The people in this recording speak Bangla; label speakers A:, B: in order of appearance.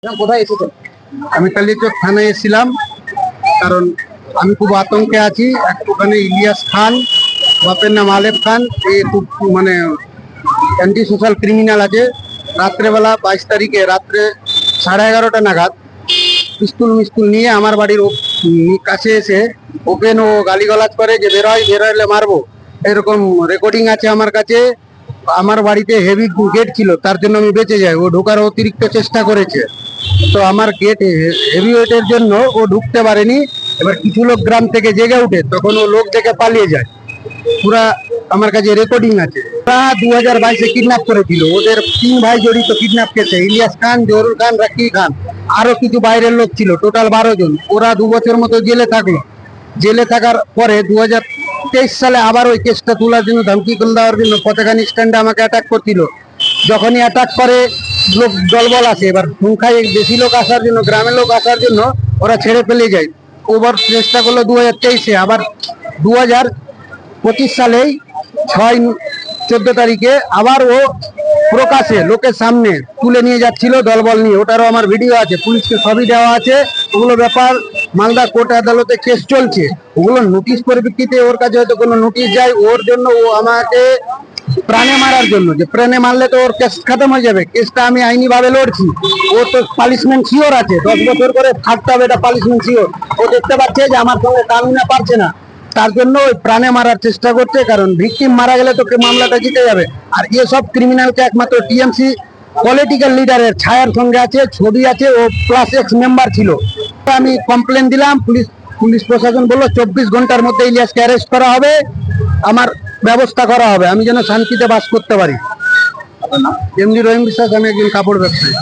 A: কোথায় এসেছেন?
B: আমি কালিয়াচক থানায় এসেছিলাম, কারণ আমি খুব আতঙ্কে আছি। ওখানে ইলিয়াস খান, বাপের নাম আলেফ খান, এ খুব অ্যান্টি সোশ্যাল ক্রিমিনাল আছে। রাত্রেবেলা 22 তারিখে রাত্রে 11:30 নাগাদ পিস্তুল নিয়ে আমার বাড়ির কাছে এসে ওপেন ও গালিগালাজ করে যে বেরোলে মারবো, এরকম রেকর্ডিং আছে আমার কাছে। আমার বাড়িতে হেভি গেট ছিল, তার জন্য আমি বেঁচে যাই। ও ঢোকার অতিরিক্ত চেষ্টা করেছে, তো আমার গেট হেভি ওয়েটের জন্য ও ঢুকতে পারেনি। এবার কিছু লোক গ্রাম থেকে জেগে উঠে, তখন ও লোক দেখে পালিয়ে যায়। পুরা আমার কাছে রেকর্ডিং আছে। ওরা 2022-এ কিডন্যাপ করেছিল। ওদের 3 ভাই জড়িত কিডন্যাপ কেসে, ইলিয়াস খান, জহুরুল খান, রাকিব খান, আরো কিছু বাইরের লোক ছিল, টোটাল 12 জন। ওরা 2 বছর মতো জেলে থাকলো। জেলে থাকার পরে 2023 সালে আবার ওই কেসটা তোলার জন্য, ধমকি দেওয়ার জন্য পতাকা স্ট্যান্ডে আমাকে অ্যাটাক করছিল। যখনই অ্যাটাক করে লোক দলবল আসে, এবার সংখ্যায় বেশি লোক আসার জন্য, গ্রামের লোক আসার জন্য ওরা ছেড়ে ফেলে যায়। ওবার চেষ্টা করলো 2023-এ, আবার 2025 সালেই 6-14 তারিখে আবার ও প্রকাশে লোকের সামনে তুলে নিয়ে যাচ্ছিল দলবল নিয়ে। ওটারও আমার ভিডিও আছে, পুলিশকে সবই দেওয়া আছে। ওগুলো ব্যাপার মালদা কোর্ট আদালতে কেস চলছে। ওগুলো নোটিশ পরিপ্রেক্ষিতে ওর কাছে হয়তো কোনো নোটিশ যায়, ওর জন্য ও আমাকে প্রাণে মারার জন্য, যে প্রাণে মারলে তো ওর কেস খতম হয়ে যাবে। কেসটা আমি আইনি ভাবে লড়ছি। ও তো পানিশমেন্ট শিওর আছে, 10 বছর করে থাকতে হবে, এটা পানিশমেন্ট শিওর। ও দেখতে পাচ্ছে যে আমার সঙ্গে কামিনা পারছে না, তার জন্য ওই প্রাণে মারার চেষ্টা করছে। কারণ ভিকটিম মারা গেলে তো মামলাটা জিতে যাবে। আর এসব ক্রিমিনালকে একমাত্র টিএমসি পলিটিক্যাল লিডারের ছায়ার সঙ্গে আছে, ছবি আছে, ও প্লাস এক্স মেম্বার ছিল। আমি কমপ্লেন দিলাম, পুলিশ প্রশাসন বললো 24 ঘন্টার মধ্যে ইলিয়াসকে অ্যারেস্ট করা হবে, আমার ব্যবস্থা করা হবে, আমি যেন শান্তিতে বাস করতে পারি। এমনি রহিম বিশ্বাস, আমি একজন কাপড় ব্যবসায়ী।